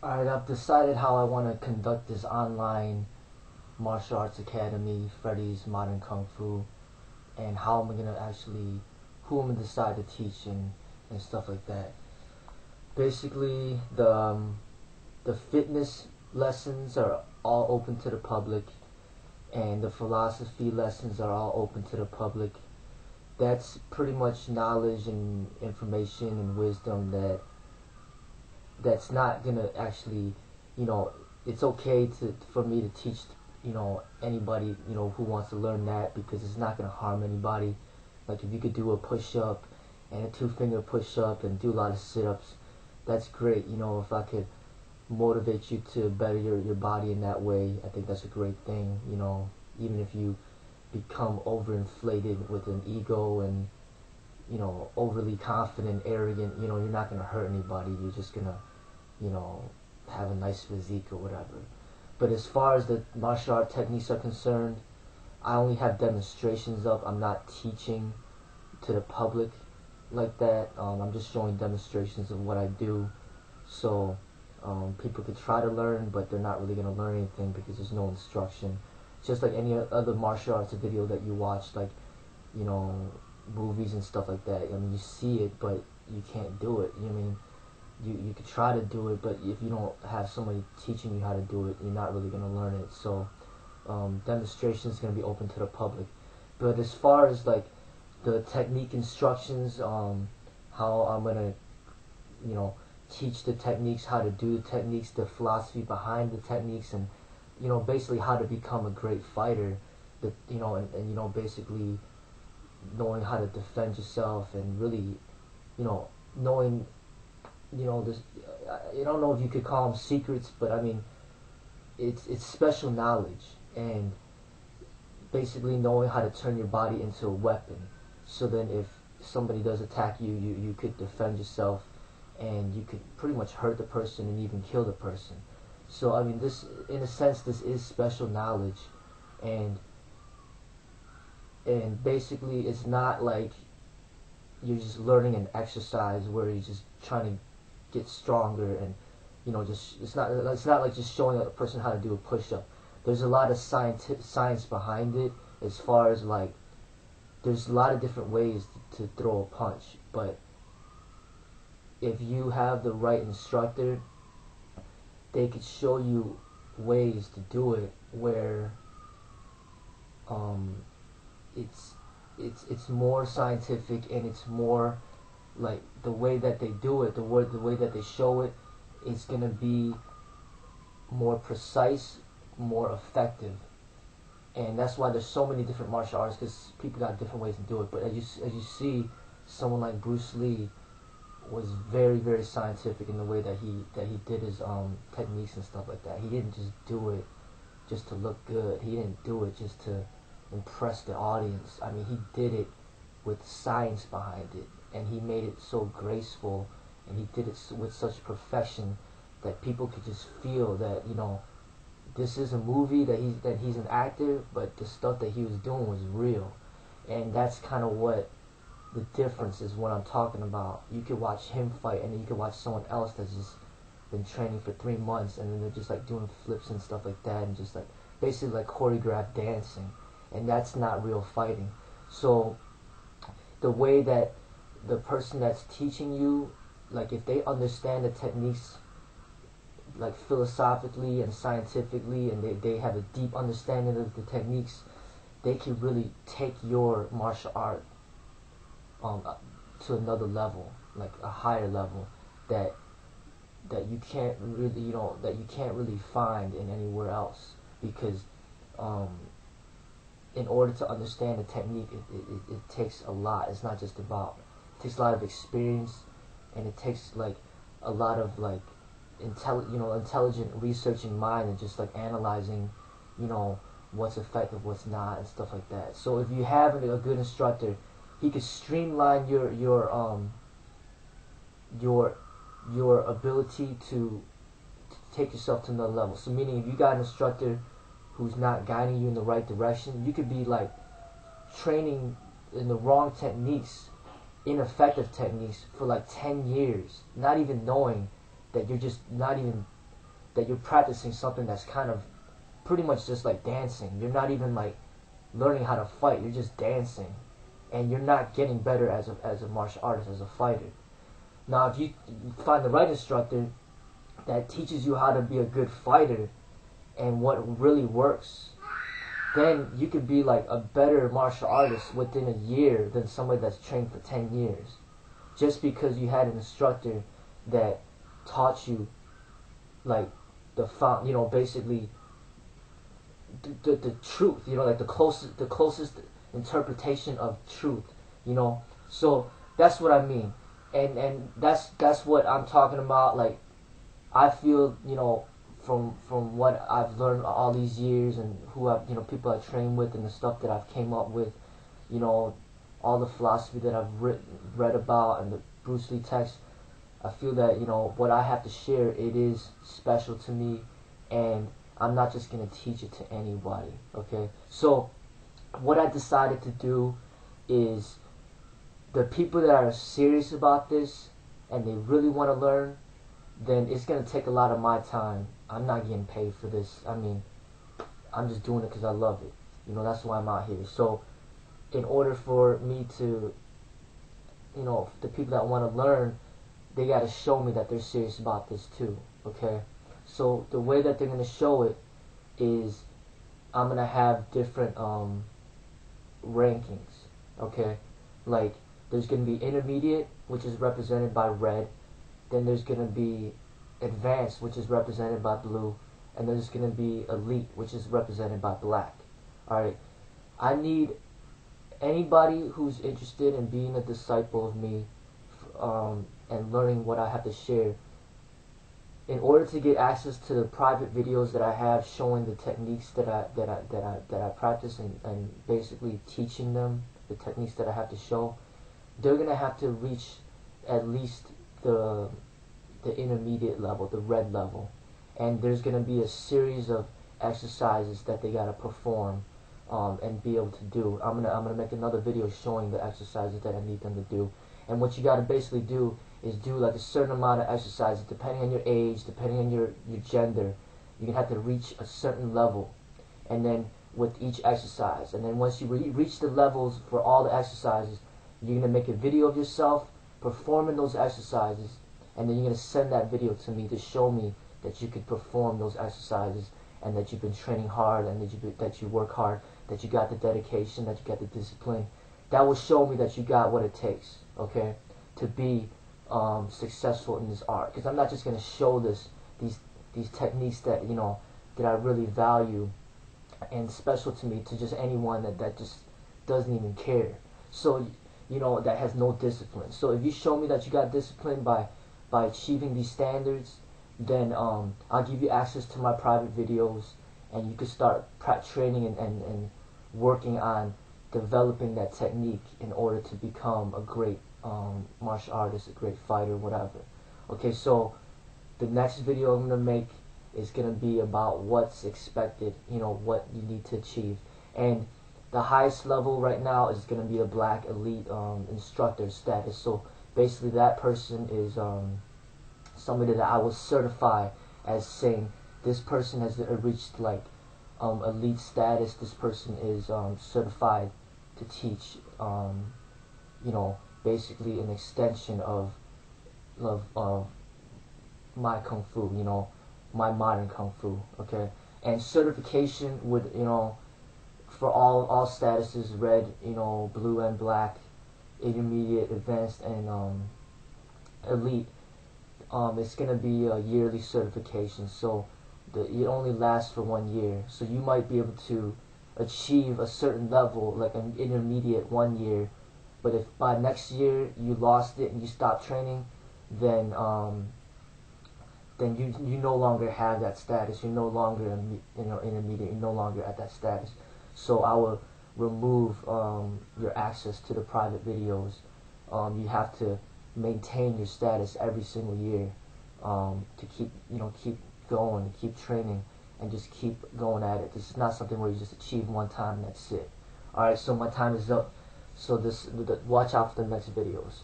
Alright, I've decided how I want to conduct this online martial arts academy, Freddie's Modern Kung Fu, and how I'm going to actually, who I'm going to decide to teach and stuff like that. Basically, the fitness lessons are all open to the public, and the philosophy lessons are all open to the public. That's pretty much knowledge and information and wisdom that's not gonna actually, you know, it's okay for me to teach, anybody, who wants to learn that, because it's not gonna harm anybody. Like if you could do a push-up and a two-finger push-up and do a lot of sit-ups, that's great. If I could motivate you to better your body in that way, I think that's a great thing. Even if you become overinflated with an ego and overly confident, arrogant, you're not gonna hurt anybody. You're just gonna, have a nice physique or whatever. But as far as the martial art techniques are concerned, I only have demonstrations up. I'm not teaching to the public like that. I'm just showing demonstrations of what I do. So people could try to learn, but they're not really gonna learn anything because there's no instruction. Just like any other martial arts video that you watch, like, movies and stuff like that. I mean, you see it, but you can't do it. You could try to do it, but if you don't have somebody teaching you how to do it, you're not really going to learn it. So demonstration is going to be open to the public. But as far as like the technique instructions, how I'm going to, teach the techniques, how to do the techniques, the philosophy behind the techniques, and basically how to become a great fighter, basically knowing how to defend yourself, and really, knowing, this, I don't know if you could call them secrets, but I mean, it's special knowledge, and basically knowing how to turn your body into a weapon. So then if somebody does attack you, you could defend yourself, and you could pretty much hurt the person and even kill the person. So I mean, this, in a sense, this is special knowledge, and basically it's not like you're just learning an exercise where you're just trying to get stronger, and just it's not like just showing a person how to do a push-up. There's a lot of science behind it, as far as like there's a lot of different ways to throw a punch, but if you have the right instructor, they could show you ways to do it where it's more scientific, and it's more like the way that they do it, the way that they show it, is gonna be more precise, more effective, and that's why there's so many different martial arts, because people got different ways to do it. But as you see, someone like Bruce Lee was very, very scientific in the way that he did his techniques and stuff like that. He didn't just do it just to look good. He didn't do it just to impress the audience. I mean, he did it with science behind it, and he made it so graceful, and he did it with such perfection that people could just feel that, this is a movie, that he's an actor, but the stuff that he was doing was real. And that's kind of what the difference is, what I'm talking about. You could watch him fight, and then you could watch someone else that's just been training for 3 months, and then they're just like doing flips and stuff like that, and just like basically like choreographed dancing, and that's not real fighting. So the way that the person that's teaching you, like if they understand the techniques like philosophically and scientifically, and they have a deep understanding of the techniques, they can really take your martial art to another level, like a higher level that you can't really find in anywhere else, because in order to understand the technique, it takes a lot. It's not just about, it takes a lot of experience, and it takes like a lot of like intelligent researching mind, and just like analyzing what's effective, what's not, and stuff like that. So if you have a good instructor, he could streamline your ability to take yourself to another level. So meaning, if you got an instructor who's not guiding you in the right direction, you could be like training in the wrong techniques, ineffective techniques, for like 10 years, not even knowing that you're just not even that you're practicing something that's kind of pretty much just like dancing. You're not even like learning how to fight. You're just dancing, and you're not getting better as a martial artist, as a fighter. Now, if you find the right instructor that teaches you how to be a good fighter and what really works, then you could be like a better martial artist within a year than somebody that's trained for 10 years. Just because you had an instructor that taught you like basically the truth, like the closest interpretation of truth. So that's what I mean. And that's what I'm talking about. Like, I feel, from what I've learned all these years, and who I've, people I train with, and the stuff that I've came up with, all the philosophy that I've read about, and the Bruce Lee text, I feel that, what I have to share, it is special to me, and I'm not just going to teach it to anybody, okay? So what I decided to do is, the people that are serious about this and they really want to learn, then it's going to take a lot of my time. I'm not getting paid for this. I mean, I'm just doing it because I love it. That's why I'm out here. So in order for me to, the people that want to learn, they got to show me that they're serious about this too, okay? So the way that they're going to show it is, I'm going to have different rankings, okay? Like, there's going to be intermediate, which is represented by red. Then there's going to be advanced, which is represented by blue. And there's going to be elite, which is represented by black. Alright, I need anybody who's interested in being a disciple of me, and learning what I have to share. In order to get access to the private videos that I have showing the techniques that I practice, and basically teaching them the techniques that I have to show, they're gonna have to reach at least the intermediate level, the red level, and there's gonna be a series of exercises that they gotta perform and be able to do. I'm gonna make another video showing the exercises that I need them to do, and what you gotta basically do is do like a certain amount of exercises depending on your age, depending on your gender. You're gonna have to reach a certain level, and then with each exercise, and then once you reach the levels for all the exercises, you're going to make a video of yourself performing those exercises, and then you're going to send that video to me to show me that you could perform those exercises, and that you've been training hard, and that you work hard, that you got the dedication, that you got the discipline. That will show me that you got what it takes, okay, to be successful in this art. Because I'm not just going to show these techniques that, that I really value and special to me to just anyone that just doesn't even care. So, that has no discipline. So if you show me that you got discipline by achieving these standards, then I'll give you access to my private videos, and you can start training and working on developing that technique in order to become a great martial artist, a great fighter, whatever. Okay, so the next video I'm going to make is going to be about what's expected, what you need to achieve. And the highest level right now is going to be a black elite instructor status. So basically that person is somebody that I will certify as saying this person has reached like elite status. This person is certified to teach, basically an extension of my kung fu, my modern kung fu, okay? And certification would, for all statuses, red, blue and black, intermediate, advanced, and elite, it's going to be a yearly certification. So it only lasts for 1 year. So you might be able to achieve a certain level, like an intermediate 1 year, but if by next year you lost it and you stopped training, then you no longer have that status. You're no longer intermediate. You're no longer at that status. So I will remove your access to the private videos. You have to maintain your status every single year to keep going, to keep training, and just keep going at it. This is not something where you just achieve one time and that's it. All right, so my time is up. So watch out for the next videos.